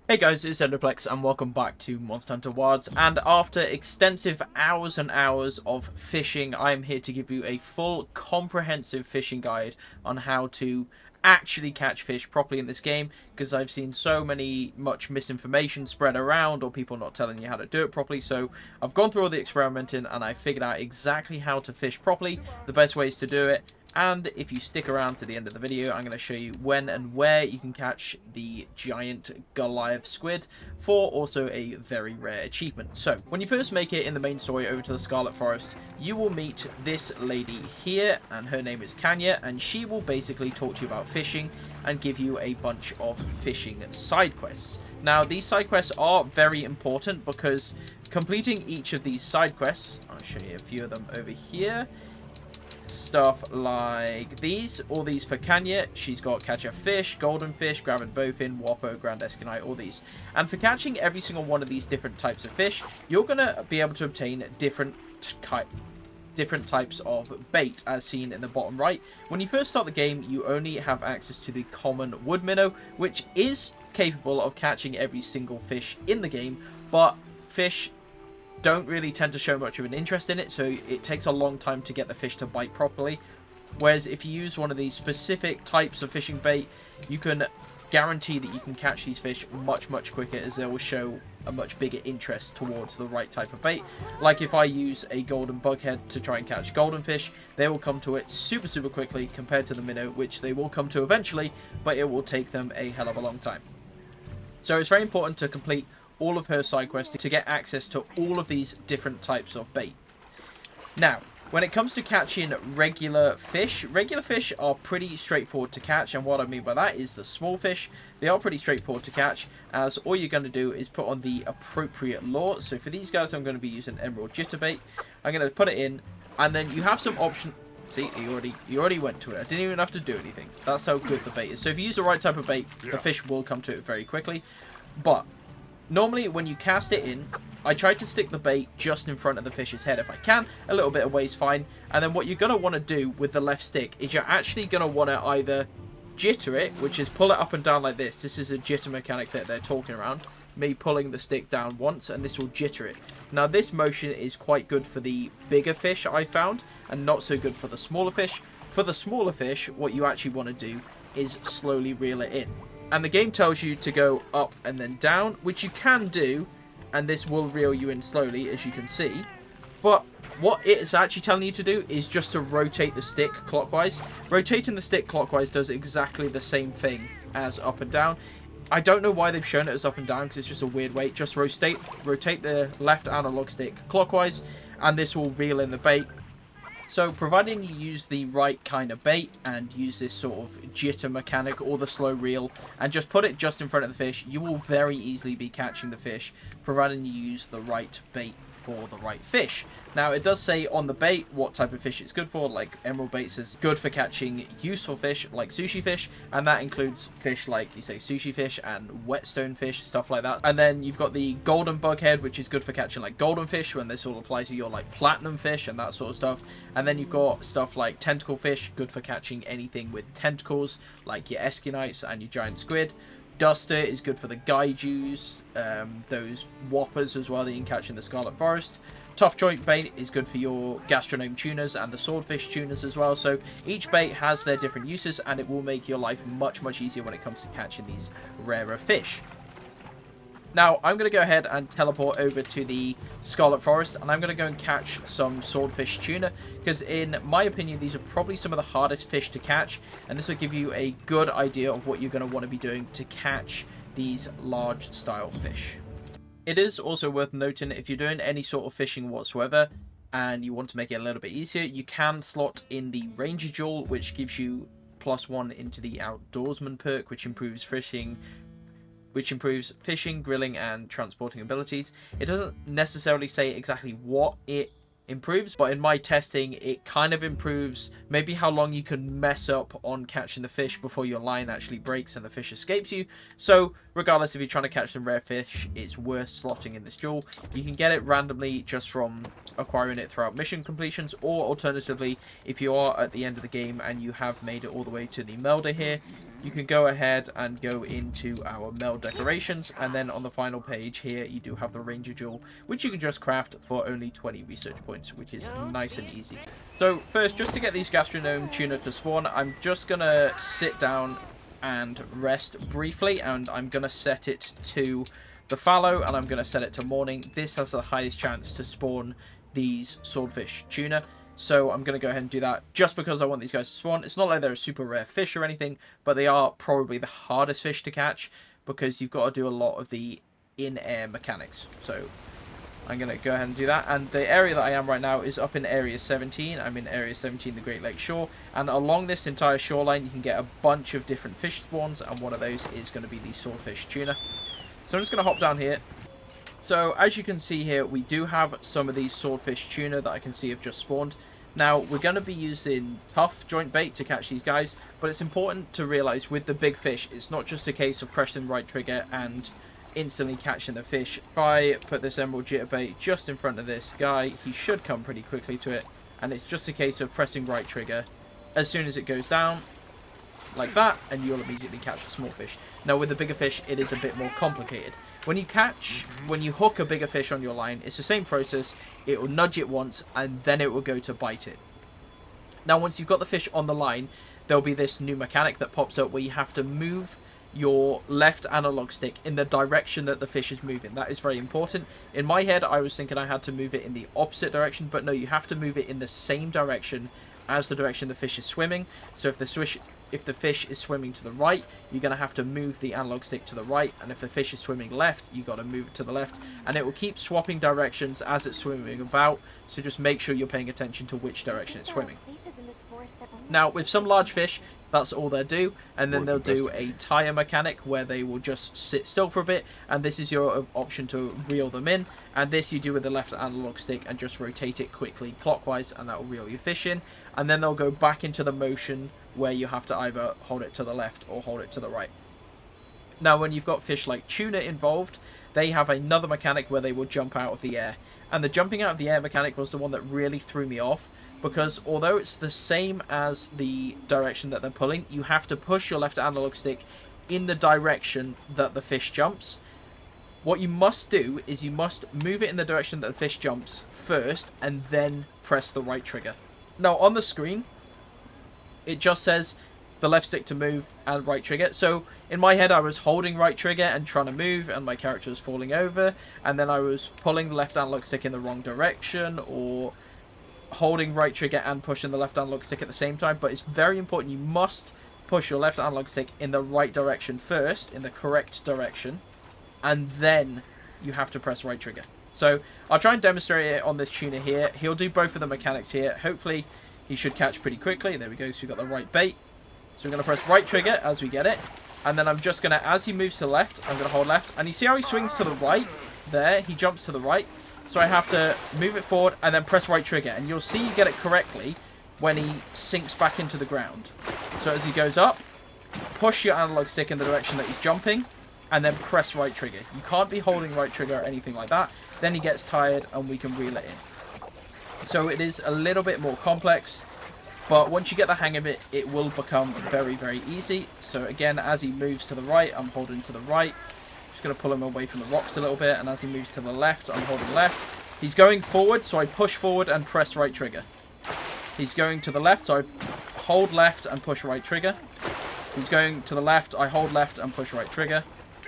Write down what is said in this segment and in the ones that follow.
Hey guys, it's Ndoplex and welcome back to Monster Hunter Wilds, and after extensive hours and hours of fishing, I'm here to give you a full comprehensive fishing guide on how to actually catch fish properly in this game, because I've seen so much misinformation spread around or people not telling you how to do it properly. So I've gone through all the experimenting and I figured out exactly how to fish properly, the best ways to do it. And if you stick around to the end of the video, I'm going to show you when and where you can catch the giant Goliath squid for also a very rare achievement. So, when you first make it in the main story over to the Scarlet Forest, you will meet this lady here, and her name is Kanya, and she will basically talk to you about fishing and give you a bunch of fishing side quests. Now, these side quests are very important because completing each of these side quests, I'll show you a few of them over here. Stuff like these, all these for Kanya. She's got catch a fish, golden fish, grab and bowfin, whopper, grand escanite, all these. And for catching every single one of these different types of fish, you're going to be able to obtain different types of bait, as seen in the bottom right. When you first start the game, you only have access to the common wood minnow, which is capable of catching every single fish in the game, but fish don't really tend to show much of an interest in it, so it takes a long time to get the fish to bite properly. Whereas if you use one of these specific types of fishing bait, you can guarantee that you can catch these fish much quicker, as they will show a much bigger interest towards the right type of bait. Like if I use a golden bughead to try and catch golden fish, they will come to it super quickly compared to the minnow, which they will come to eventually, but it will take them a hell of a long time. So it's very important to complete all of her side quests to get access to all of these different types of bait. Now, when it comes to catching regular fish are pretty straightforward to catch, and what I mean by that is the small fish. They are pretty straightforward to catch, as all you're going to do is put on the appropriate lure. So for these guys, I'm going to be using emerald jitterbait. I'm going to put it in, and then you have some option. See, you already went to it. I didn't even have to do anything. That's how good the bait is. So if you use the right type of bait, the fish will come to it very quickly. But normally, when you cast it in, I try to stick the bait just in front of the fish's head if I can. A little bit away is fine. And then what you're going to want to do with the left stick is you're actually going to want to either jitter it, which is pull it up and down like this. This is a jitter mechanic that they're talking around. Me pulling the stick down once, and this will jitter it. Now, this motion is quite good for the bigger fish, I found, and not so good for the smaller fish. For the smaller fish, what you actually want to do is slowly reel it in. And the game tells you to go up and then down, which you can do, and this will reel you in slowly, as you can see. But what it is actually telling you to do is just to rotate the stick clockwise. Rotating the stick clockwise does exactly the same thing as up and down. I don't know why they've shown it as up and down, because it's just a weird way. Just rotate the left analog stick clockwise, and this will reel in the bait. So, providing you use the right kind of bait and use this sort of jitter mechanic or the slow reel and just put it just in front of the fish, you will very easily be catching the fish, providing you use the right bait for the right fish. Now, it does say on the bait what type of fish it's good for. Like emerald baits is good for catching useful fish like sushi fish, and that includes fish like, you say, sushi fish and whetstone fish, stuff like that. And then you've got the golden bughead, which is good for catching like golden fish, when this will apply to your like platinum fish and that sort of stuff. And then you've got stuff like tentacle fish, good for catching anything with tentacles like your escanites and your giant squid. Duster is good for the gaijus, those whoppers as well that you can catch in the Scarlet Forest. Tough joint bait is good for your gastronome tuners and the swordfish tuners as well. So each bait has their different uses, and it will make your life much easier when it comes to catching these rarer fish. Now, I'm going to go ahead and teleport over to the Scarlet Forest, and I'm going to go and catch some swordfish tuna, because in my opinion, these are probably some of the hardest fish to catch, and this will give you a good idea of what you're going to want to be doing to catch these large style fish. It is also worth noting, if you're doing any sort of fishing whatsoever, and you want to make it a little bit easier, you can slot in the Ranger Jewel, which gives you +1 into the Outdoorsman perk, which improves fishing, grilling, and transporting abilities. It doesn't necessarily say exactly what it improves, but in my testing, it kind of improves maybe how long you can mess up on catching the fish before your line actually breaks and the fish escapes you. So regardless, if you're trying to catch some rare fish, it's worth slotting in this jewel. You can get it randomly just from acquiring it throughout mission completions, or alternatively, if you are at the end of the game and you have made it all the way to the melder here, you can go ahead and go into our meld decorations, and then on the final page here you do have the Ranger Jewel, which you can just craft for only 20 research points, which is nice and easy. So first, just to get these gastronome tuna to spawn, I'm just gonna sit down and rest briefly, and I'm gonna set it to the fallow, and I'm gonna set it to morning. This has the highest chance to spawn these swordfish tuna. So I'm going to go ahead and do that just because I want these guys to spawn. It's not like they're a super rare fish or anything, but they are probably the hardest fish to catch because you've got to do a lot of the in-air mechanics. So I'm going to go ahead and do that. And the area that I am right now is up in Area 17. I'm in Area 17, the Great Lake Shore. And along this entire shoreline, you can get a bunch of different fish spawns. And one of those is going to be the swordfish tuna. So I'm just going to hop down here. So as you can see here, we do have some of these swordfish tuna that I can see have just spawned. Now, we're going to be using tough joint bait to catch these guys, but it's important to realize with the big fish, it's not just a case of pressing right trigger and instantly catching the fish. If I put this emerald jitterbait just in front of this guy, he should come pretty quickly to it, and it's just a case of pressing right trigger as soon as it goes down, like that, and you'll immediately catch the small fish. Now, with the bigger fish, it is a bit more complicated. When you hook a bigger fish on your line, it's the same process. It will nudge it once, and then it will go to bite it. Now, once you've got the fish on the line, there'll be this new mechanic that pops up where you have to move your left analog stick in the direction that the fish is moving. That is very important. In my head, I was thinking I had to move it in the opposite direction, but no, you have to move it in the same direction as the direction the fish is swimming. So if the fish is swimming to the right, you're going to have to move the analog stick to the right, and if the fish is swimming left, you've got to move it to the left, and it will keep swapping directions as it's swimming about, so just make sure you're paying attention to which direction it's swimming. Now, with some large fish, that's all they'll do, and then they'll do a tire mechanic where they will just sit still for a bit, and this is your option to reel them in, and this you do with the left analog stick and just rotate it quickly clockwise, and that will reel your fish in, and then they'll go back into the motion where you have to either hold it to the left or hold it to the right. Now, when you've got fish like tuna involved, they have another mechanic where they will jump out of the air. And the jumping out of the air mechanic was the one that really threw me off, because although it's the same as the direction that they're pulling, you have to push your left analog stick in the direction that the fish jumps. What you must do is you must move it in the direction that the fish jumps first, and then press the right trigger. Now, on the screen, it just says the left stick to move and right trigger. So in my head, I was holding right trigger and trying to move, and my character was falling over, and then I was pulling the left analog stick in the wrong direction, or holding right trigger and pushing the left analog stick at the same time. But it's very important, you must push your left analog stick in the right direction first, in the correct direction, and then you have to press right trigger. So I'll try and demonstrate it on this tuna here. He'll do both of the mechanics here. Hopefully he should catch pretty quickly. There we go, so we've got the right bait. So we're going to press right trigger as we get it. And then I'm just going to, as he moves to the left, I'm going to hold left. And you see how he swings to the right? There, he jumps to the right. So I have to move it forward and then press right trigger. And you'll see you get it correctly when he sinks back into the ground. So as he goes up, push your analog stick in the direction that he's jumping, and then press right trigger. You can't be holding right trigger or anything like that. Then he gets tired and we can reel it in. So it is a little bit more complex, but once you get the hang of it, it will become very, very easy. So again, as he moves to the right, I'm holding to the right. Just going to pull him away from the rocks a little bit, and as he moves to the left, I'm holding left. He's going forward, so I push forward and press right trigger. He's going to the left, so I hold left and push right trigger. He's going to the left, I hold left and push right trigger.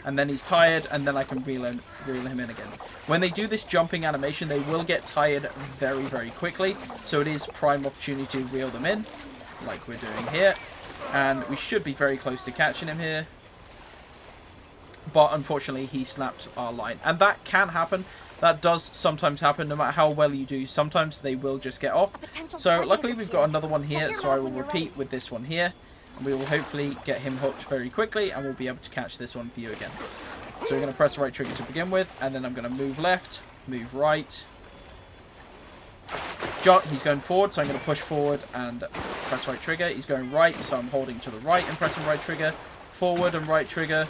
And then he's tired, and then I can reel him in again. When they do this jumping animation, they will get tired very, very quickly. So it is prime opportunity to reel them in, like we're doing here. And we should be very close to catching him here. But unfortunately, he snapped our line. And that can happen. That does sometimes happen, no matter how well you do. Sometimes they will just get off. So luckily, we've got another one here, so I will repeat with this one here. And we will hopefully get him hooked very quickly, and we'll be able to catch this one for you again. So we're going to press right trigger to begin with, and then I'm going to move left, move right. He's going forward, so I'm going to push forward and press right trigger. He's going right, so I'm holding to the right and pressing right trigger. Forward and right trigger.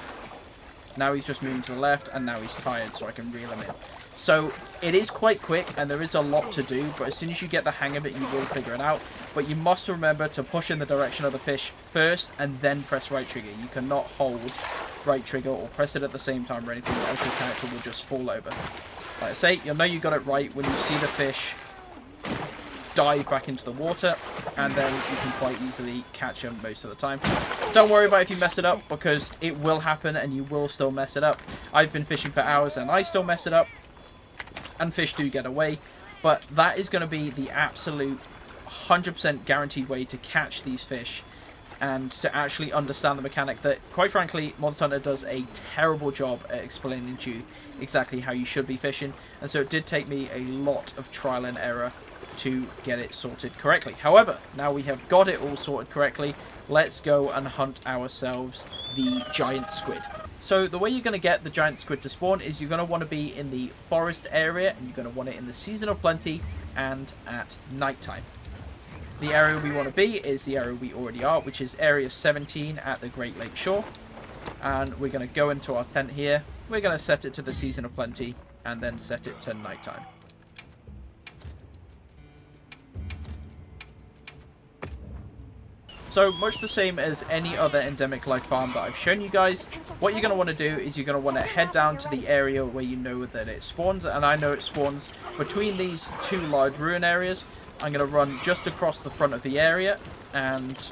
Now he's just moving to the left, and now he's tired, so I can reel him in. So it is quite quick, and there is a lot to do, but as soon as you get the hang of it, you will figure it out. But you must remember to push in the direction of the fish first, and then press right trigger. You cannot hold right trigger or press it at the same time or anything, else your character will just fall over. Like I say, you'll know you got it right when you see the fish dive back into the water, and then you can quite easily catch them most of the time. Don't worry about if you mess it up, because it will happen and you will still mess it up. I've been fishing for hours and I still mess it up, and fish do get away, but that is going to be the absolute 100% guaranteed way to catch these fish and to actually understand the mechanic that, quite frankly, Monster Hunter does a terrible job at explaining to you exactly how you should be fishing, and so it did take me a lot of trial and error to get it sorted correctly. However, now we have got it all sorted correctly, let's go and hunt ourselves the giant squid. So the way you're going to get the giant squid to spawn is you're going to want to be in the forest area, and you're going to want it in the season of plenty and at nighttime. The area we want to be is the area we already are, which is area 17 at the Great Lake Shore. And we're going to go into our tent here. We're going to set it to the season of plenty and then set it to nighttime. So much the same as any other endemic life farm that I've shown you guys, what you're going to want to do is you're going to want to head down to the area where you know that it spawns, and I know it spawns between these two large ruin areas. I'm going to run just across the front of the area, and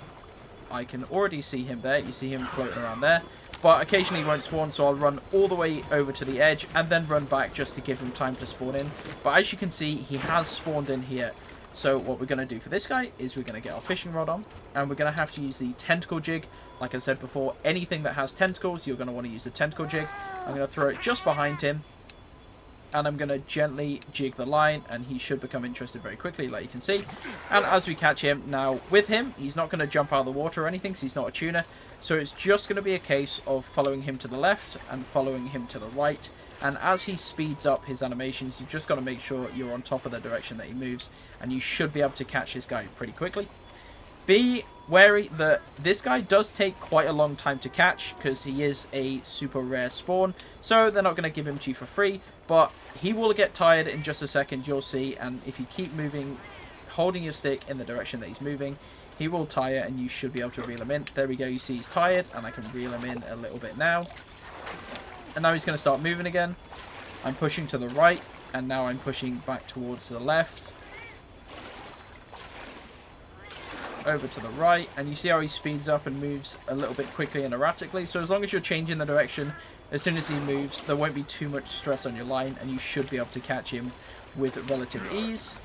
I can already see him there. You see him floating around there, but occasionally he won't spawn, so I'll run all the way over to the edge and then run back just to give him time to spawn in. But as you can see, he has spawned in here. So what we're going to do for this guy is we're going to get our fishing rod on, and we're going to have to use the tentacle jig. Like I said before, anything that has tentacles, you're going to want to use the tentacle jig. I'm going to throw it just behind him, and I'm going to gently jig the line, and he should become interested very quickly, like you can see. And as we catch him, now with him, he's not going to jump out of the water or anything, because he's not a tuna. So it's just going to be a case of following him to the left and following him to the right. And as he speeds up his animations, you've just got to make sure you're on top of the direction that he moves, and you should be able to catch this guy pretty quickly. Be wary that this guy does take quite a long time to catch, because he is a super rare spawn, so they're not going to give him to you for free, but he will get tired in just a second, you'll see, and if you keep moving, holding your stick in the direction that he's moving, he will tire, and you should be able to reel him in. There we go, you see he's tired, and I can reel him in a little bit now. And now he's going to start moving again. I'm pushing to the right, and now I'm pushing back towards the left. Over to the right, and you see how he speeds up and moves a little bit quickly and erratically. So as long as you're changing the direction, as soon as he moves, there won't be too much stress on your line, and you should be able to catch him with relative ease.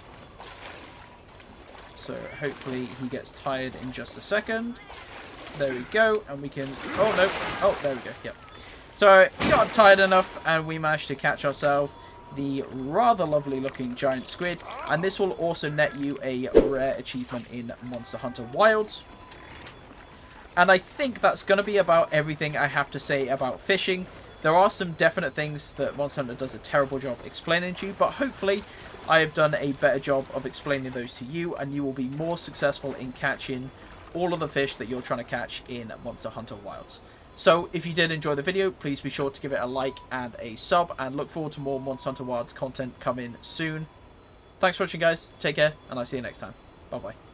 So hopefully he gets tired in just a second. There we go, and we can... Oh, no. Oh, there we go. Yep. So he got tired enough, and we managed to catch ourselves the rather lovely looking giant squid, and this will also net you a rare achievement in Monster Hunter Wilds. And I think that's going to be about everything I have to say about fishing. There are some definite things that Monster Hunter does a terrible job explaining to you, but hopefully I have done a better job of explaining those to you, and you will be more successful in catching all of the fish that you're trying to catch in Monster Hunter Wilds. So if you did enjoy the video, please be sure to give it a like and a sub, and look forward to more Monster Hunter Wilds content coming soon. Thanks for watching, guys. Take care, and I'll see you next time. Bye-bye.